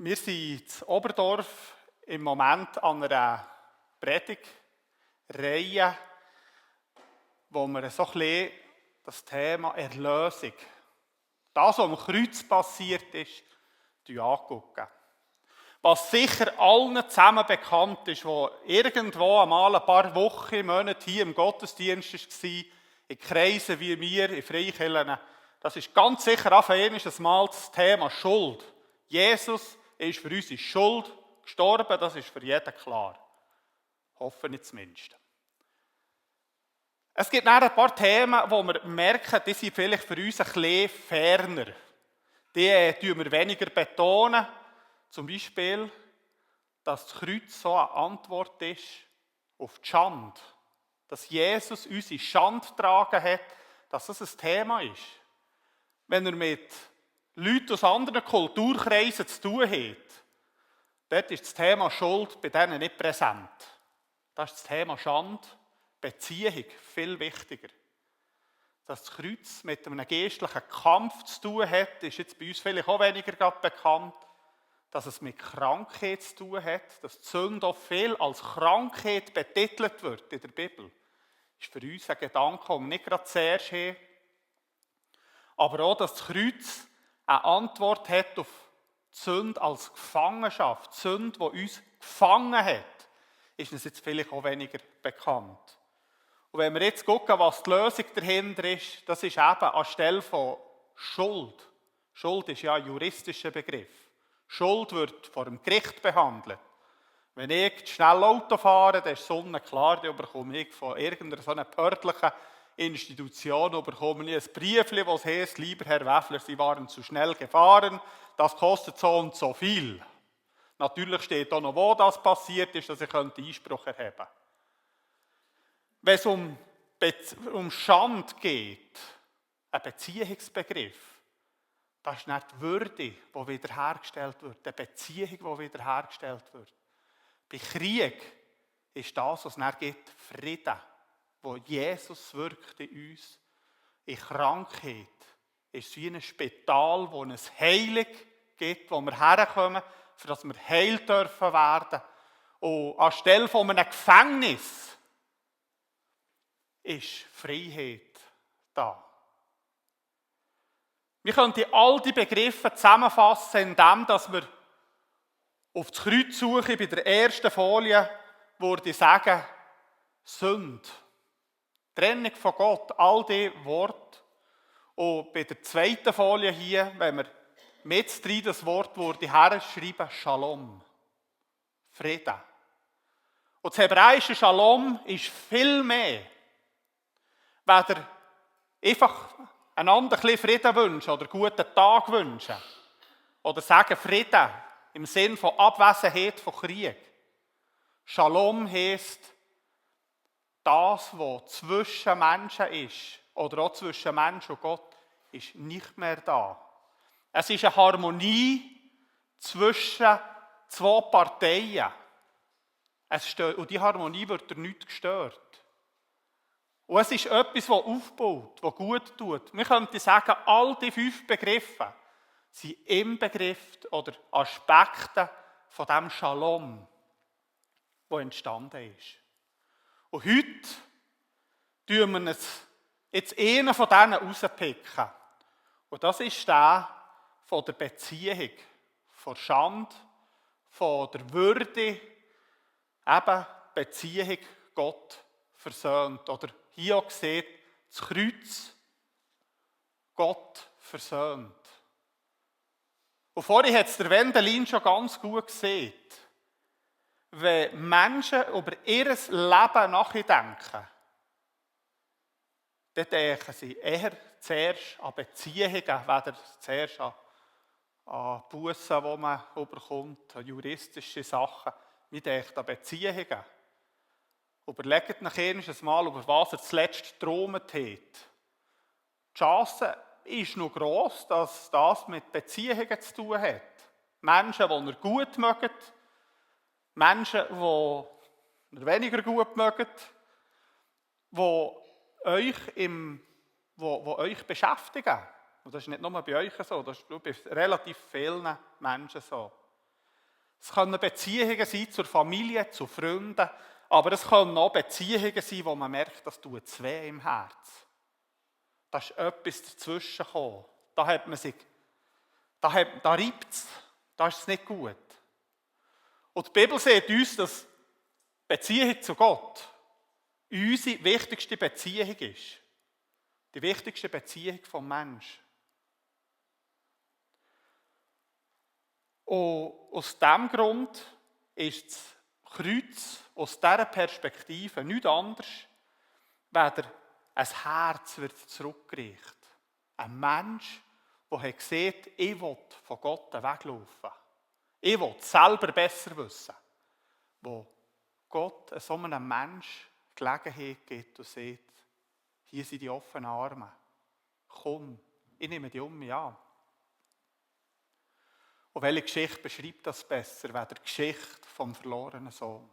Wir sind in Oberdorf im Moment an einer Predigtreihe, wo wir so ein bisschen das Thema Erlösung, das, was am Kreuz passiert ist, angucken. Was sicher allen zusammen bekannt ist, wo irgendwo einmal ein paar Wochen, Monate hier im Gottesdienst war, in Kreisen wie wir, in Freikirchen, das ist ganz sicher auf einmal Mal das Thema Schuld. Jesus ist für unsere Schuld gestorben, das ist für jeden klar. Hoffe ich zumindest. Es gibt dann ein paar Themen, wo wir merken, die sind vielleicht für uns ein bisschen ferner. Die tun wir weniger betonen. Zum Beispiel, dass das Kreuz so eine Antwort ist auf die Schande. Dass Jesus unsere Schande getragen hat, dass das ein Thema ist. Wenn er mit Leuten aus anderen Kulturkreisen zu tun hat, dort ist das Thema Schuld bei denen nicht präsent. Das ist das Thema Schande, Beziehung viel wichtiger. Dass das Kreuz mit einem geistlichen Kampf zu tun hat, ist jetzt bei uns vielleicht auch weniger bekannt. Dass es mit Krankheit zu tun hat, dass die Sünde auch viel als Krankheit betitelt wird in der Bibel. Das ist für uns ein Gedanke, den wir nicht gerade zuerst haben. Aber auch, dass das Kreuz eine Antwort hat auf die Sünde als Gefangenschaft. Die Sünde, die uns gefangen hat, ist uns jetzt vielleicht auch weniger bekannt. Und wenn wir jetzt schauen, was die Lösung dahinter ist, das ist eben anstelle von Schuld. Schuld ist ja ein juristischer Begriff. Schuld wird vor dem Gericht behandelt. Wenn ich schnell Auto fahre, dann ist sonnenklar, dann bekomme ich von irgendeiner so einer behördlichen Institution ein Briefchen, das heißt, lieber Herr Wäffler, Sie waren zu schnell gefahren, das kostet so und so viel. Natürlich steht auch noch, wo das passiert ist, dass ich Einspruch erheben könnte. Wenn es um Schande geht, ein Beziehungsbegriff, das ist nicht die Würde, die wiederhergestellt wird, die Beziehung, die wiederhergestellt wird. Bei Krieg ist das, was es dann gibt, Frieden, wo Jesus wirkt in uns. In Krankheit ist es wie ein Spital, wo es Heilung gibt, wo wir herkommen, für dass wir heil dürfen werden. Und anstelle von einem Gefängnis ist Freiheit da. Wir können all die Begriffe zusammenfassen, indem wir auf das Kreuz suchen. Bei der ersten Folie würde ich sagen, Sünde. Trennung von Gott, all diese Worte. Und bei der zweiten Folie hier, wenn wir mit drin das Wort herschreiben, Shalom. Frieden. Und das hebräische Shalom ist viel mehr, weder einfach einander ein bisschen Frieden wünschen oder guten Tag wünschen. Oder sagen Frieden im Sinn von Abwesenheit von Krieg. Shalom heisst, das, was zwischen Menschen ist, oder auch zwischen Mensch und Gott, ist nicht mehr da. Es ist eine Harmonie zwischen zwei Parteien. Und diese Harmonie wird durch nichts gestört. Und es ist etwas, das aufbaut, das gut tut. Wir könnten sagen, all die 5 Begriffe sind Inbegriff oder Aspekte von dem Shalom, der entstanden ist. Und heute tun wir es jetzt einen von denen rauspicken. Und das ist der von der Beziehung, von Schande, von der Würde, eben Beziehung Gott versöhnt. Oder hier auch gesehen, das Kreuz, Gott versöhnt. Und vorhin hat es der Wendelin schon ganz gut gesehen. Wenn Menschen über ihr Leben nachdenken, dann denken sie eher zuerst an Beziehungen, weder zuerst an Bussen, die man bekommt, an juristische Sachen. Wir denken an Beziehungen. Überlegt euch erstes Mal, über was ihr zuletzt geträumt habt. Die Chance ist noch gross, dass das mit Beziehungen zu tun hat. Menschen, die ihr gut mögt, Menschen, die ihr weniger gut mögt, die euch beschäftigen. Und das ist nicht nur bei euch so, das ist bei relativ vielen Menschen so. Es können Beziehungen sein zur Familie, zu Freunden, aber es können auch Beziehungen sein, wo man merkt, das tut es weh im Herz. Da ist etwas dazwischen gekommen. Da hat man sich, da reibt es, da ist es nicht gut. Und die Bibel sagt uns, dass Beziehung zu Gott unsere wichtigste Beziehung ist. Die wichtigste Beziehung vom Menschen. Und aus diesem Grund ist das Kreuz aus dieser Perspektive nichts anderes, weder ein Herz wird zurückgerichtet. Ein Mensch, der sieht, ich will von Gott weglaufen. Ich will selber besser wissen. Wo Gott so einem Menschen Gelegenheit gibt und sagt, hier sind die offenen Arme. Komm, ich nehme dich um mich an. Und welche Geschichte beschreibt das besser, als die Geschichte vom verlorenen Sohn?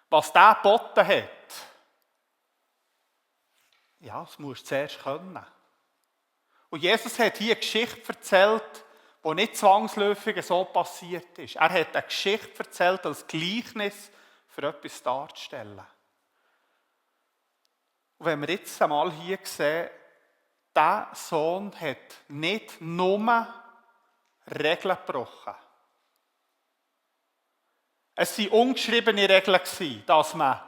Was der geboten hat, ja, das musst du zuerst können. Und Jesus hat hier eine Geschichte erzählt, die nicht zwangsläufig so passiert ist. Er hat eine Geschichte erzählt als Gleichnis, für etwas darzustellen. Und wenn wir jetzt einmal hier sehen, dieser Sohn hat nicht nur Regeln gebrochen. Es waren ungeschriebene Regeln, dass man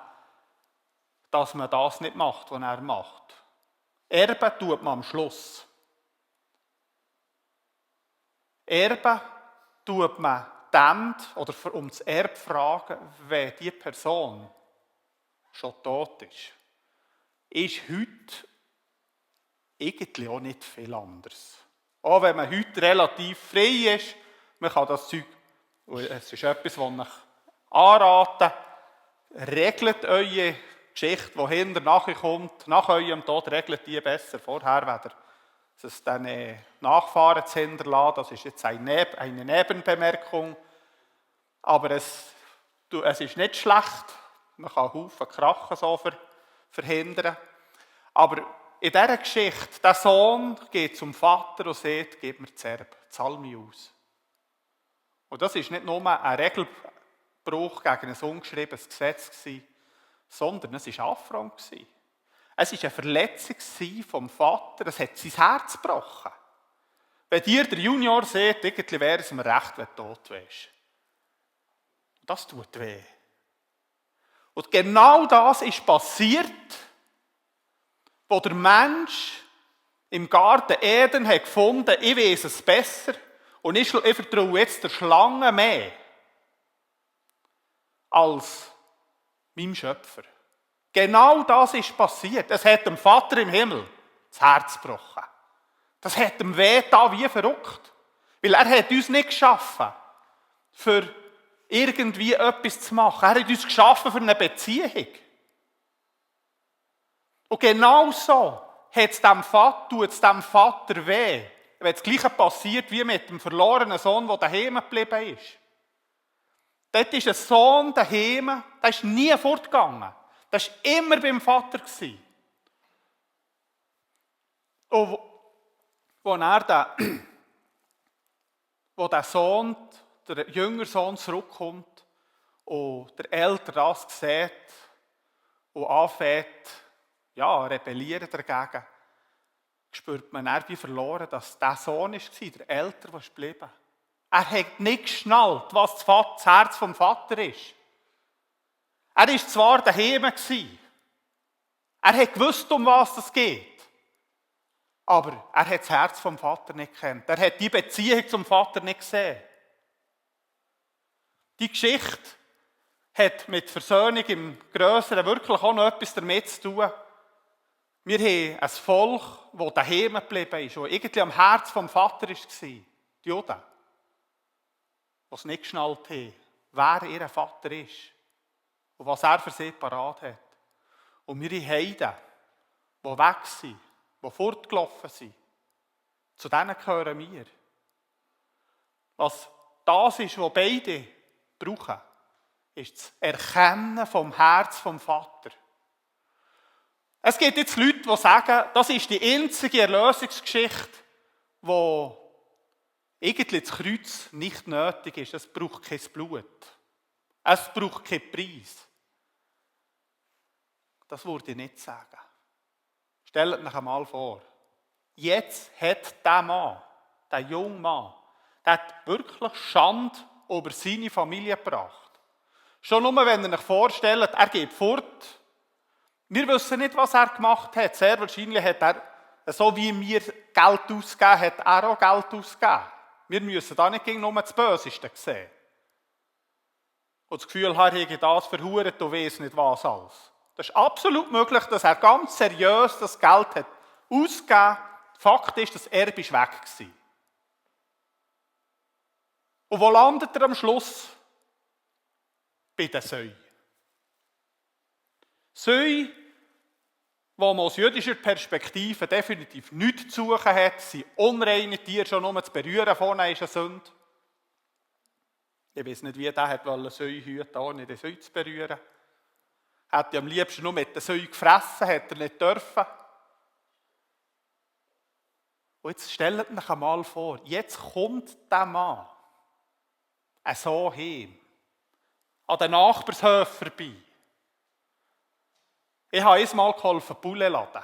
das nicht macht, was er macht. Erben tut man am Schluss. Erben tut man dann, oder um das Erbe fragen, wenn die Person schon tot ist. Ist heute eigentlich auch nicht viel anders. Auch wenn man heute relativ frei ist, man kann das Zeug, es ist etwas, was ich anrate, regelt eure Geschichte, die hinterher nachher kommt, nach eurem Tod, regelt die besser vorher, weder es dann Nachfahren zu hinterlassen. Das ist jetzt eine Nebenbemerkung. Aber es ist nicht schlecht. Man kann Haufen Krachen so verhindern. Aber in dieser Geschichte, der Sohn geht zum Vater und sagt, gib mir das Erbe, zahl mich aus. Und das war nicht nur ein Regelbruch gegen ein ungeschriebenes Gesetz, sondern es war Affront. Es war eine Verletzung vom Vater, es hat sein Herz gebrochen. Wenn dir der Junior sagt, irgendwie wäre es mir recht, wenn du tot wärst. Das tut weh. Und genau das ist passiert, wo der Mensch im Garten Eden hat gefunden, ich weiss es besser und ich vertraue jetzt der Schlange mehr als meinem Schöpfer. Genau das ist passiert. Es hat dem Vater im Himmel das Herz gebrochen. Das hat ihm weh da wie verrückt. Weil er hat uns nicht geschaffen, für irgendwie etwas zu machen. Er hat uns geschaffen für eine Beziehung. Und genau so tut es dem Vater weh, wenn das Gleiche passiert wie mit dem verlorenen Sohn, der daheim geblieben ist. Dort ist ein Sohn daheim, der ist nie fortgegangen. Das war immer beim Vater. Und wo der Sohn, der jüngere Sohn zurückkommt und der Ältere das sieht und anfängt, rebellieren dagegen, spürt man wie verloren, dass der Sohn war, der Ältere, der geblieben ist. Er hat nicht geschnallt, was das Herz vom Vater ist. Er war zwar daheim, er hat gewusst, um was es geht, aber er hat das Herz vom Vater nicht gekannt. Er hat die Beziehung zum Vater nicht gesehen. Die Geschichte hat mit Versöhnung im Grösseren wirklich auch noch etwas damit zu tun. Wir haben ein Volk, das daheim geblieben ist, das irgendwie am Herz vom Vater war, die Juden, die es nicht geschnallt haben, wer ihr Vater ist und was er für sie parat hat. Und wir haben Heiden, die weg sind, die fortgelaufen sind. Zu denen gehören wir. Was das ist, was beide brauchen, ist das Erkennen vom Herz vom Vater. Es gibt jetzt Leute, die sagen, das ist die einzige Erlösungsgeschichte, die irgendwie das Kreuz nicht nötig ist. Es braucht kein Blut. Es braucht keinen Preis. Das würde ich nicht sagen. Stellt euch einmal vor. Jetzt hat der Mann, der junge Mann, der hat wirklich Schande über seine Familie gebracht. Schon nur, wenn ihr euch vorstellt, er geht fort. Wir wissen nicht, was er gemacht hat. Sehr wahrscheinlich hat er, so wie wir Geld ausgeben, hat er auch Geld ausgegeben. Wir müssen da nicht gegen nur das Böseste sehen. Und das Gefühl haben, er hätte das verhurt und weiss nicht was alles. Das ist absolut möglich, dass er ganz seriös das Geld hat ausgegeben. Fakt ist, das Erbe ist weg gewesen. Und wo landet er am Schluss? Bei den Säuen. Säuen, wo man aus jüdischer Perspektive definitiv nichts zu suchen hat, sind unreine Tiere, schon nur zu berühren von ihnen ist eine Sünde. Ich weiß nicht, wie der Säue hüten, ohne den Säue zu berühren. Hätte am liebsten nur mit den Säue gefressen, hätte er nicht dürfen. Und jetzt stellt euch einmal vor, jetzt kommt der Mann so heim, an den Nachbarshöfen vorbei. Ich habe einmal geholfen, Bulle laden.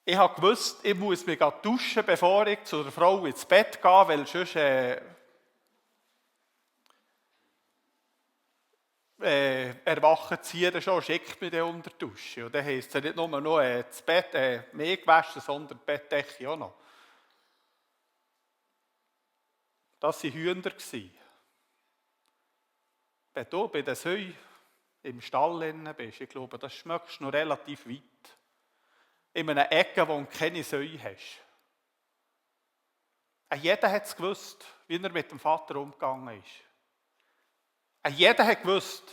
Ich habe gewusst, ich muss mich duschen, bevor ich zu der Frau ins Bett gehe, weil sonst erwachen sie schon, schickt mich dann unter die Dusche. Und dann heisst es nicht nur noch das Bett, mehr gewaschen, sondern die Bettdecke auch noch. Das waren Hühner. Wenn du bei den Säuen im Stall bist, ich glaube, das schmeckst du noch relativ weit. In einer Ecke, wo du keine Säue hast. Jeder hat es gewusst, wie er mit dem Vater umgegangen ist. Jeder hat gewusst,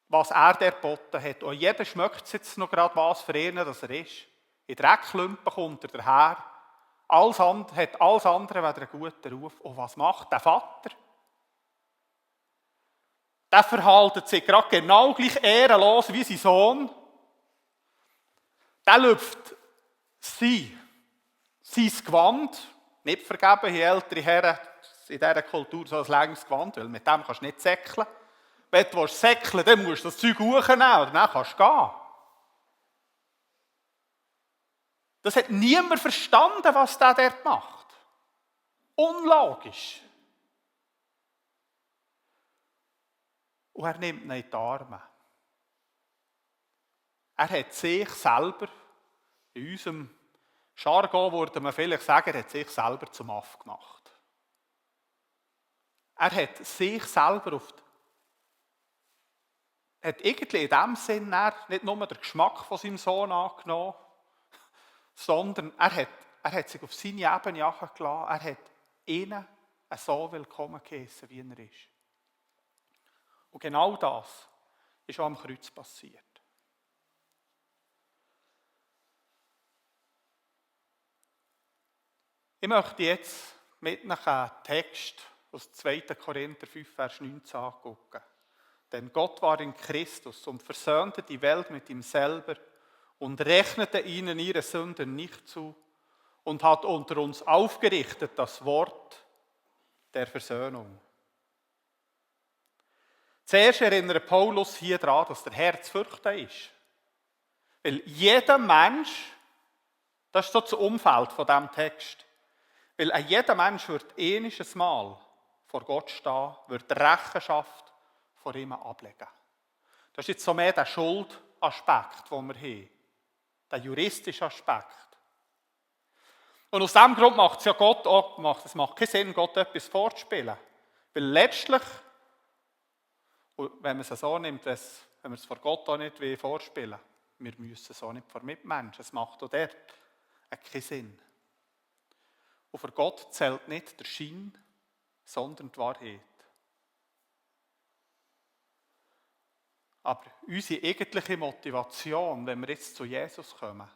was er dir geboten hat. Und jeder schmeckt es jetzt noch gerade, was für ihn das er ist. In Dreckklumpen kommt er daher. Hat alles andere als einen guten Ruf. Und was macht der Vater? Der verhält sich gerade genau gleich ehrenlos wie sein Sohn. Der lüpft sein Gewand. Nicht vergeben, die ältere Herren in dieser Kultur so ein längeres Gewand, weil mit dem kannst du nicht säckeln. Wenn du säckeln willst, dann musst du das Zeug hochnehmen und dann kannst du gehen. Das hat niemand verstanden, was der dort macht. Unlogisch. Und er nimmt ihn in die Arme. Er hat sich selber, in unserem Jargon würde man vielleicht sagen, er hat sich selber zum Aff gemacht. Er hat sich selber hat irgendwie in dem Sinn nicht nur den Geschmack von seinem Sohn angenommen, sondern er hat sich auf seine Ebene angelassen. Er hat ihn so willkommen geheissen, wie er ist. Und genau das ist auch am Kreuz passiert. Ich möchte jetzt mit einem Text aus 2. Korinther 5, Vers 19 angucken. Denn Gott war in Christus und versöhnte die Welt mit ihm selber und rechnete ihnen ihre Sünden nicht zu und hat unter uns aufgerichtet das Wort der Versöhnung. Zuerst erinnert Paulus hier daran, dass der Herr zu fürchten ist. Weil jeder Mensch, das ist so das Umfeld von diesem Text, weil jeder Mensch wird einiges Mal vor Gott stehen, wird Rechenschaft vor ihm ablegen. Das ist jetzt so mehr der Schuldaspekt, den wir haben. Der juristische Aspekt. Und aus diesem Grund macht es ja Gott auch, es macht keinen Sinn, Gott etwas vorzuspielen. Weil letztlich, wenn man es so nimmt, wenn wir es vor Gott auch nicht vorspielen will, wir müssen es auch nicht vor Mitmenschen, es macht auch dort keinen Sinn. Und für Gott zählt nicht der Schein, sondern die Wahrheit. Aber unsere eigentliche Motivation, wenn wir jetzt zu Jesus kommen,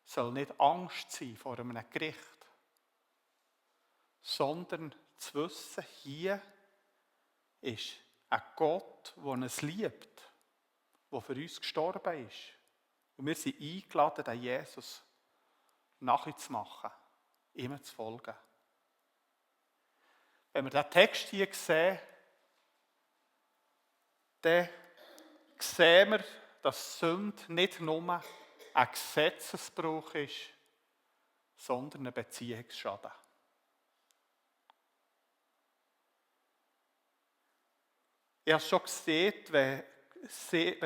soll nicht Angst sein vor einem Gericht, sondern zu wissen, hier ist ein Gott, der uns liebt, der für uns gestorben ist. Und wir sind eingeladen, den Jesus nachzumachen. ihm zu folgen. Wenn wir diesen Text hier sehen, dann sehen wir, dass Sünde nicht nur ein Gesetzesbruch ist, sondern ein Beziehungsschaden. Ich habe es schon gesehen, wenn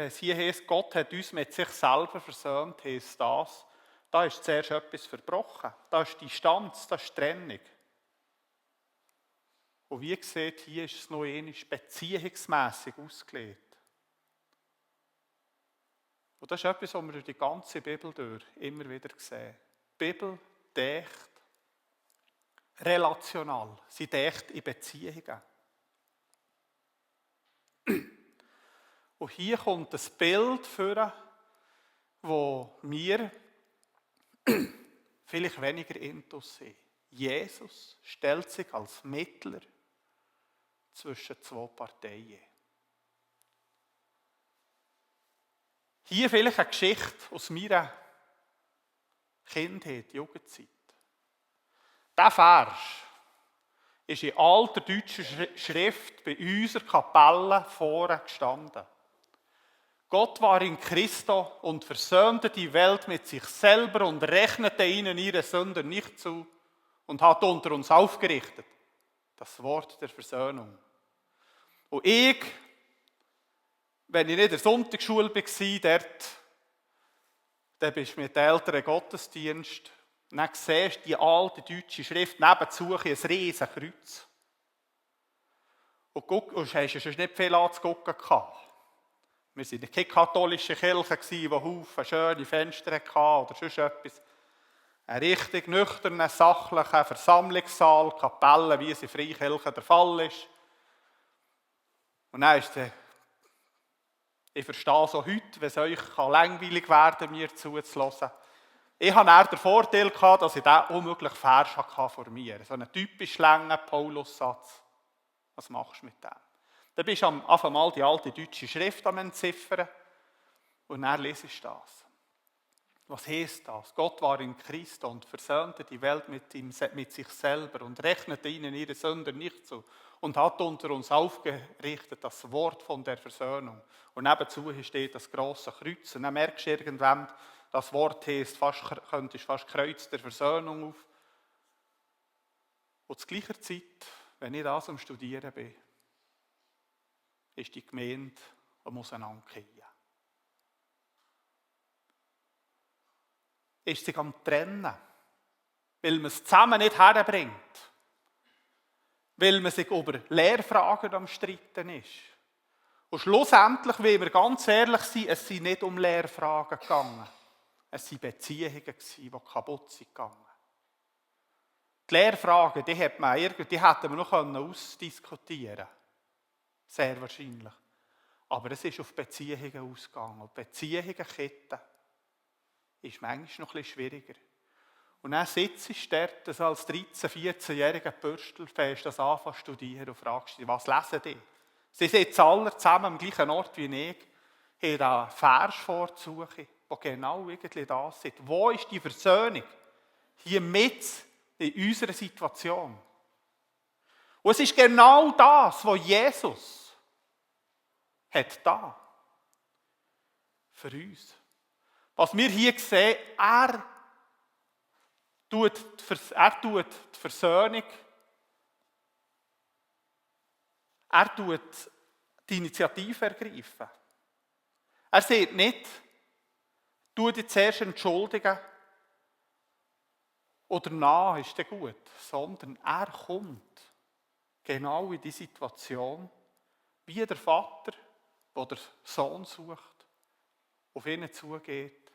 es hier heisst, Gott hat uns mit sich selber versöhnt, heisst das, da ist zuerst etwas verbrochen. Da ist Distanz, da ist Trennung. Und wie gesagt, hier ist es noch einmal beziehungsmässig ausgelegt. Und das ist etwas, was wir durch die ganze Bibel durch immer wieder sehen. Die Bibel denkt relational, sie denkt in Beziehungen. Und hier kommt ein Bild vor, wo wir vielleicht weniger intus sind. Jesus stellt sich als Mittler zwischen zwei Parteien. Hier vielleicht eine Geschichte aus meiner Kindheit, Jugendzeit. Dieser Vers ist in alter deutscher Schrift bei unserer Kapelle vorne gestanden. Gott war in Christo und versöhnte die Welt mit sich selber und rechnete ihnen ihre Sünden nicht zu und hat unter uns aufgerichtet. Das Wort der Versöhnung. Und ich, wenn ich nicht in der Sonntagsschule war, dann bist du mit dem älteren Gottesdienst, und dann siehst du die alte deutsche Schrift, nebenzu ein riesen Kreuz. Und du hast ja schon nicht viel anzugucken gehabt. Wir waren keine katholische Kirche, die Haufen schöne Fenster hatte oder sonst etwas. Ein richtig nüchterner, sachlicher Versammlungssaal, Kapelle, wie es in Freikirchen der Fall ist. Und dann ist es, ich verstehe so heute, wenn es euch langweilig werden kann, mir zuzuhören. Ich hatte eher den Vorteil, dass ich diesen unmöglichen Vers vor mir hatte. So einen typisch langen Paulussatz. Was machst du mit dem? Dann bist du auf einmal die alte deutsche Schrift am Entziffern und dann lesest du das. Was heisst das? Gott war in Christo und versöhnte die Welt mit sich selber und rechnete ihnen ihre Sünden nicht zu und hat unter uns aufgerichtet das Wort von der Versöhnung. Und nebenzu steht das grosse Kreuz. Und dann merkst du irgendwann, das Wort heisst, könntest fast Kreuz der Versöhnung auf. Und zu gleicher Zeit, wenn ich das am Studieren bin, ist die Gemeinde am Auseinandergehen. Ist sich am Trennen, weil man es zusammen nicht herbringt, weil man sich über Lehrfragen am Streiten ist. Und schlussendlich, wenn wir ganz ehrlich sind, es sind nicht um Lehrfragen gegangen. Es waren Beziehungen, die kaputt sind gegangen. Die Lehrfragen, die hätten wir noch ausdiskutieren können. Sehr wahrscheinlich. Aber es ist auf Beziehungen ausgegangen. Und Beziehungen-Ketten ist manchmal noch etwas schwieriger. Und dann sitzt du dort als 13-, 14-jähriger Bürstelfest, das anfängst zu studieren und fragst dich, was lesen die? Sie sitzen alle zusammen am gleichen Ort wie ich, haben einen Vers vorzusuchen, der genau irgendwie das ist. Wo ist die Versöhnung? Hier mit in unserer Situation. Und es ist genau das, was Jesus hat da. Für uns. Was wir hier sehen, er tut die Versöhnung, er tut die Initiative ergreifen. Er sagt nicht, tu dich zuerst entschuldigen oder nach ist dann gut, sondern er kommt genau in die Situation, wie der Vater, der den Sohn sucht, auf ihn zugeht.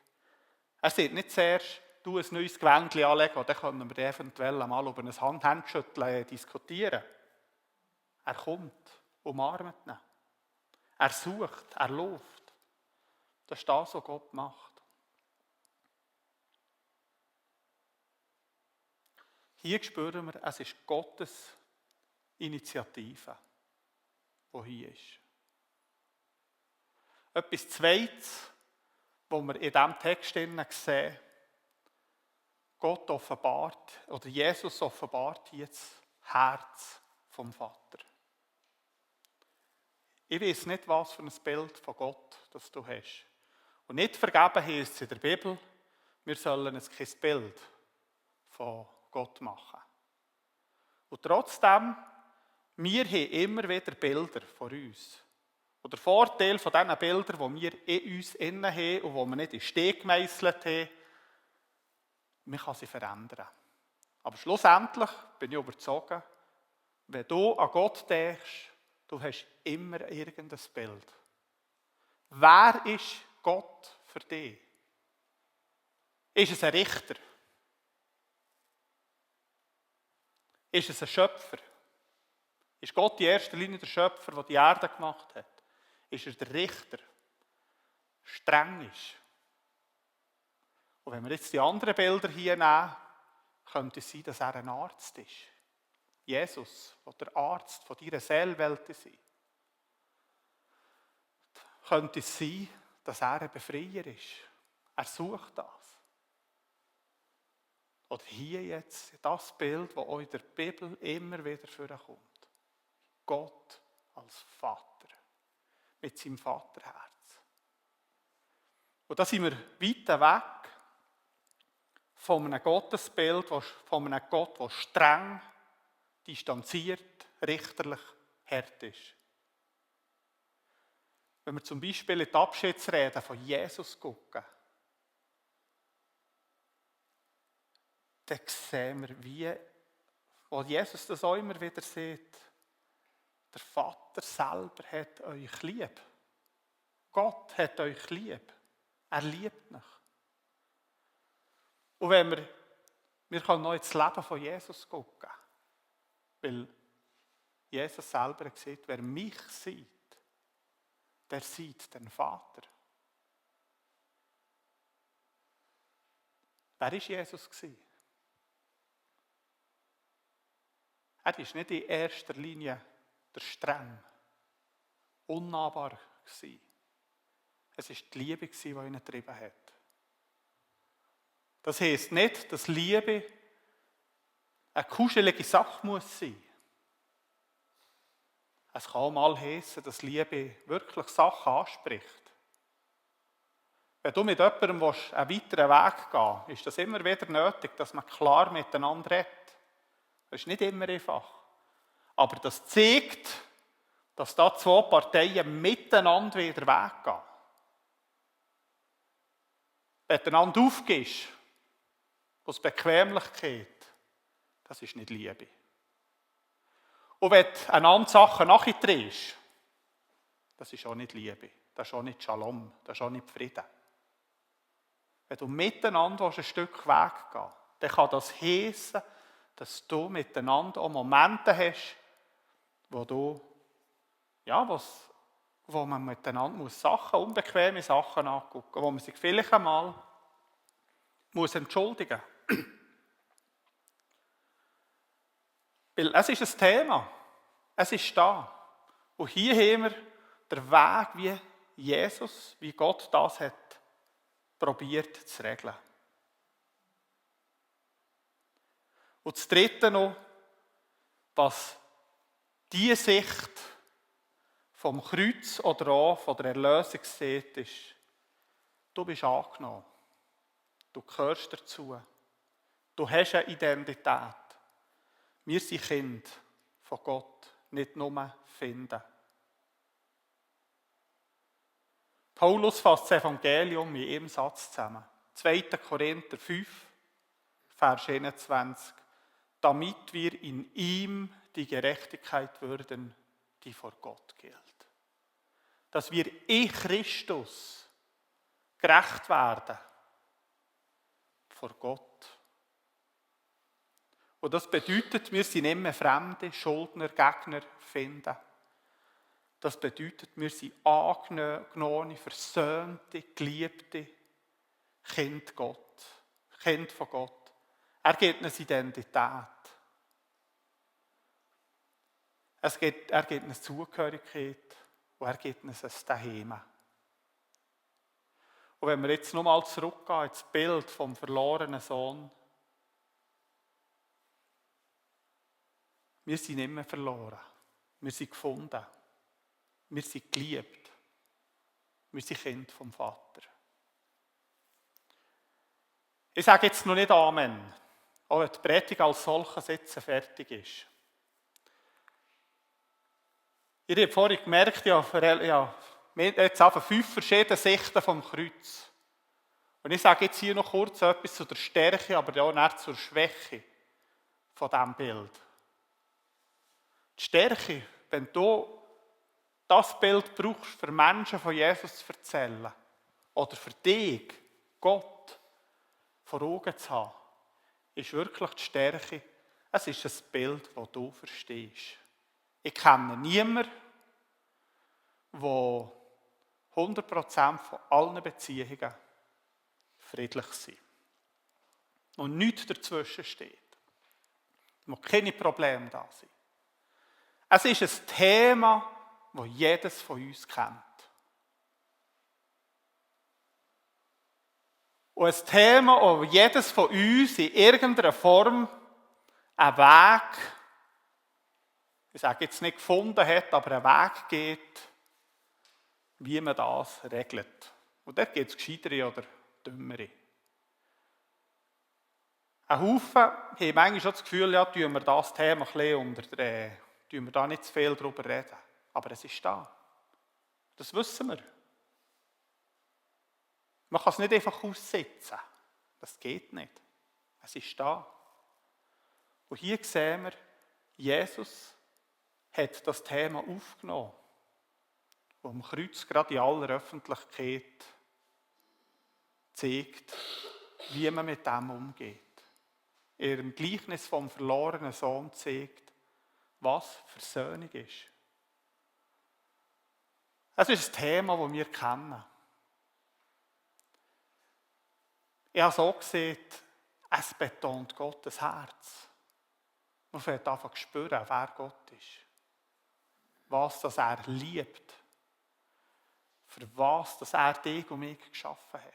Er sagt nicht zuerst, du ein neues Gewändchen anlegen, und dann können wir eventuell einmal über ein Handschütteln diskutieren. Er kommt, umarmt ihn. Er sucht, er läuft. Das ist das, was Gott macht. Hier spüren wir, es ist Gottes Initiative, die hier ist. Etwas Zweites, was wir in diesem Text sehen, Gott offenbart, oder Jesus offenbart hier das Herz vom Vater. Ich weiß nicht, was für ein Bild von Gott das du hast. Und nicht vergeben heisst es in der Bibel, wir sollen uns kein Bild von Gott machen. Und trotzdem, wir haben immer wieder Bilder von uns. Und der Vorteil von diesen Bildern, die wir in uns innen haben und die wir nicht in Stein gemeisselt haben, man kann sie verändern. Aber schlussendlich bin ich überzeugt, wenn du an Gott denkst, du hast immer irgendein Bild. Wer ist Gott für dich? Ist es ein Richter? Ist es ein Schöpfer? Ist Gott in erster Linie der Schöpfer, der die Erde gemacht hat? Ist er der Richter? Streng ist. Und wenn wir jetzt die anderen Bilder hier nehmen, könnte es sein, dass er ein Arzt ist. Jesus, der Arzt von deiner Seelwelt sein. Könnte es sein, dass er ein Befreier ist. Er sucht das. Oder hier jetzt das Bild, das auch in der Bibel immer wieder vorkommt. Gott als Vater. Mit seinem Vaterherz. Und da sind wir weit weg von einem Gottesbild, von einem Gott, der streng, distanziert, richterlich, hart ist. Wenn wir zum Beispiel in die Abschiedsrede von Jesus gucken, dann sehen wir, wie, wo Jesus das auch immer wieder sieht, der Vater selber hat euch lieb. Gott hat euch lieb. Er liebt euch. Und wenn wir können noch ins Leben von Jesus gucken, weil Jesus selber sieht, wer mich sieht, der sieht den Vater. Wer war Jesus? Er war nicht in erster Linie der streng, unnahbar war. Es war die Liebe, die ihn getrieben hat. Das heisst nicht, dass Liebe eine kuschelige Sache muss sein. Es kann auch mal heissen, dass Liebe wirklich Sachen anspricht. Wenn du mit jemandem einen weiteren Weg gehen willst, ist das immer wieder nötig, dass man klar miteinander redet. Das ist nicht immer einfach. Aber das zeigt, dass da zwei Parteien miteinander wieder Weg gehen. Wenn du einander aufgibst, aus Bequemlichkeit, das ist nicht Liebe. Und wenn du einander Sachen nachdrehst, das ist auch nicht Liebe. Das ist auch nicht Shalom. Das ist auch nicht Frieden. Wenn du miteinander ein Stück Weg gehen willst, dann kann das heissen, dass du miteinander auch Momente hast, wo man miteinander unbequeme Sachen angucken, wo man sich vielleicht einmal entschuldigen muss. Weil es ist ein Thema. Es ist da. Und hier haben wir den Weg, wie Jesus, wie Gott das hat probiert zu regeln. Und das Dritte noch, was diese Sicht vom Kreuz oder auch von der Erlösung sieht, ist, du bist angenommen. Du gehörst dazu. Du hast eine Identität. Wir sind Kinder von Gott, nicht nur finden. Paulus fasst das Evangelium in einem Satz zusammen. 2. Korinther 5, Vers 21. Damit wir in ihm die Gerechtigkeit würden, die vor Gott gilt. Dass wir in Christus gerecht werden vor Gott. Und das bedeutet, wir sind nicht mehr Fremde, Schuldner, Gegner, finden. Das bedeutet, wir sind angenommene, versöhnte, geliebte Kind Gott, Kind von Gott. Er gibt uns Identität. Er gibt uns Zugehörigkeit und er gibt uns ein Daheim. Und wenn wir jetzt nochmal zurückgehen ins Bild vom verlorenen Sohn, Wir sind nicht mehr verloren. Wir sind gefunden. Wir sind geliebt. Wir sind Kind vom Vater. Ich sage jetzt noch nicht Amen, auch wenn die Predigt als solches jetzt fertig ist. Ihr habt vorhin gemerkt, wir haben jetzt einfach 5 verschiedene Sichten vom Kreuz. Und ich sage jetzt hier noch kurz etwas zu der Stärke, aber auch nicht zur Schwäche von diesem Bild. Die Stärke, wenn du das Bild brauchst, für Menschen von Jesus zu erzählen, oder für dich, Gott, vor Augen zu haben, ist wirklich die Stärke, es ist ein Bild, das du verstehst. Ich kenne niemanden, der 100% von allen Beziehungen friedlich sind. Und nichts dazwischen steht. Es muss keine Probleme da sein. Es ist ein Thema, das jedes von uns kennt. Und ein Thema, wo jedes von uns in irgendeiner Form einen Weg, ich sage jetzt nicht gefunden hat, aber einen Weg geht, wie man das regelt. Und dort gibt es gescheitere oder dümmere. Ein Haufen haben manchmal schon das Gefühl, ja, tun wir das Thema ein bisschen tun wir da nicht zu viel darüber reden. Aber es ist da. Das wissen wir. Man kann es nicht einfach aussitzen. Das geht nicht. Es ist da. Und hier sehen wir, Jesus hat das Thema aufgenommen, wo am Kreuz gerade in aller Öffentlichkeit zeigt, wie man mit dem umgeht. Er im Gleichnis vom verlorenen Sohn zeigt, was Versöhnung ist. Es ist ein Thema, das wir kennen. Ich habe so gesehen, es betont Gottes Herz. Man fängt an zu spüren, wer Gott ist. Was das er liebt. Für was das er dich und mich geschaffen hat.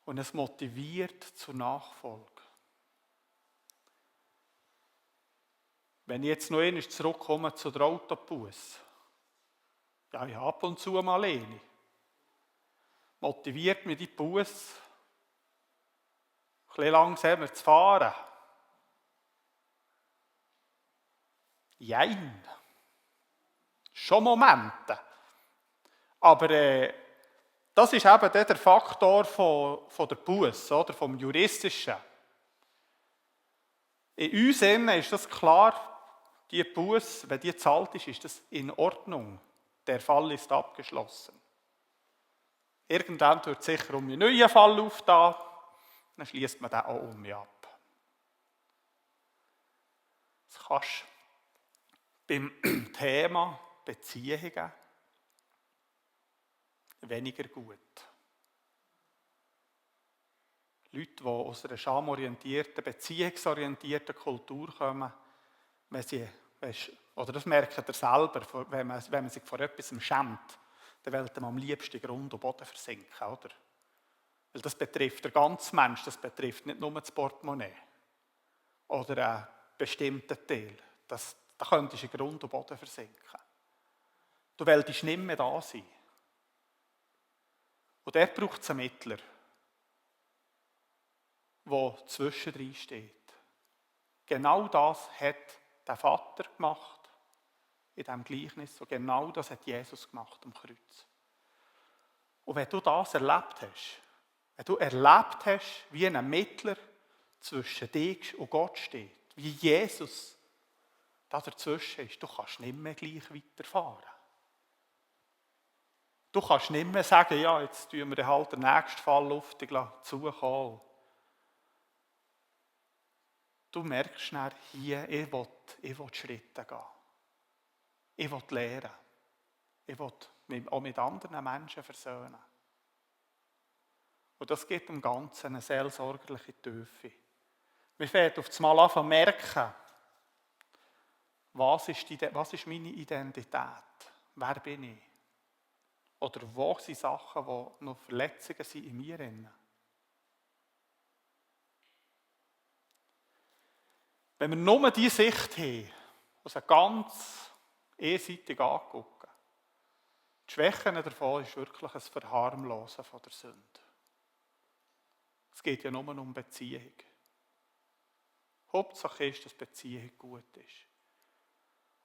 Und es motiviert zur Nachfolge. Wenn ich jetzt noch einmal zurückkomme zu der Autobusse, ja, ich habe ab und zu mal eine. Motiviert mich die Busse, ein bisschen langsamer zu fahren? Jein. Schon Momente. Aber das ist eben der Faktor von der Busse, oder vom Juristischen. In uns ist das klar, die Busse, wenn die gezahlt ist das in Ordnung. Der Fall ist abgeschlossen. Irgendwann wird sicher um einen neuen Fall auftun, dann schließt man den auch um mich ab. Das kannst du beim Thema Beziehungen weniger gut. Leute, die aus einer schamorientierten, beziehungsorientierten Kultur kommen, oder das merkt ihr selber, wenn man sich vor etwas schämt, dann will man am liebsten Grund und Boden versinken, oder? Weil das betrifft den ganzen Menschen, das betrifft nicht nur das Portemonnaie oder einen bestimmten Teil. Da könntest du in Grund und Boden versinken. Du willst nicht mehr da sein. Und dort braucht es einen Mittler, der zwischendrin steht. Genau das hat der Vater gemacht in diesem Gleichnis. Und genau das hat Jesus gemacht am Kreuz. Und wenn du das erlebt hast, wenn du erlebt hast, wie ein Mittler zwischen dir und Gott steht, wie Jesus da dazwischen ist, du kannst nicht mehr gleich weiterfahren. Du kannst nicht mehr sagen, ja, jetzt tun wir halt den nächsten Fall auf dich zukommen. Du merkst schnell, hier, ich will Schritte gehen. Ich will lernen. Ich will mich auch mit anderen Menschen versöhnen. Und das gibt dem Ganzen eine seelsorgerliche Tiefe. Wir fangen auf das Mal an zu merken, was ist meine Identität? Wer bin ich? Oder wo sind Sachen, wo noch Verletzungen sind in mir? Wenn wir nur diese Sicht haben, also ganz einseitig angucken, die Schwächen davon ist wirklich ein Verharmlosen von der Sünde. Es geht ja nur um Beziehung. Hauptsache ist, dass Beziehung gut ist.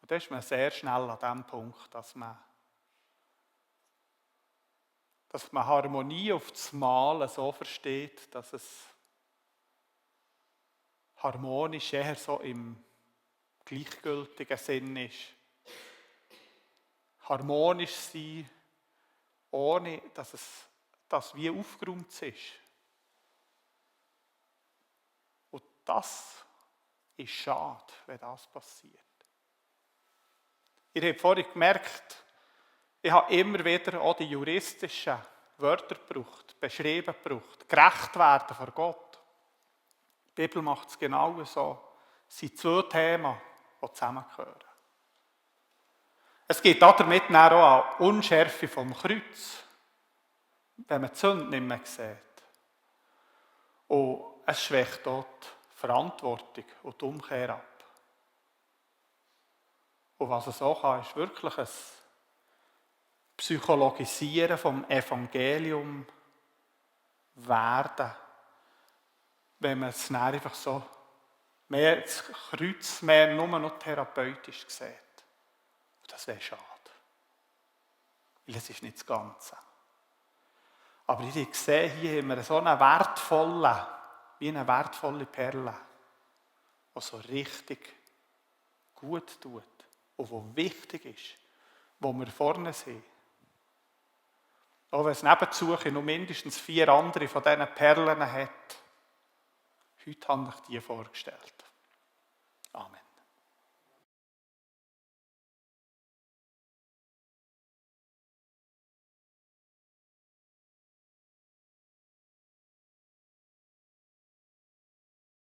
Und da ist man sehr schnell an dem Punkt, dass man Harmonie auf das Malen so versteht, dass es harmonisch eher so im gleichgültigen Sinn ist. Harmonisch sein, ohne dass das wie aufgeräumt ist. Und das ist schade, wenn das passiert. Ihr habt vorhin gemerkt, ich habe immer wieder auch die juristischen Wörter gebraucht, beschrieben gebraucht, gerecht werden vor Gott. Die Bibel macht es genau so. Es sind zwei Themen, die zusammengehören. Es geht damit auch an Unschärfe vom Kreuz, wenn man die Sünde nicht mehr sieht. Und es schwächt dort die Verantwortung und die Umkehr ab. Und was es auch kann, ist wirklich ein Psychologisieren vom Evangelium werden, wenn man es dann einfach so mehr das Kreuz mehr nur noch therapeutisch sieht. Und das wäre schade. Weil es ist nicht das Ganze. Aber ich sehe, hier haben wir so eine wertvolle Perle, die so richtig gut tut und die wichtig ist, wo wir vorne sind. Auch wenn es nebenzuche noch mindestens 4 andere von diesen Perlen hat, heute habe ich die vorgestellt.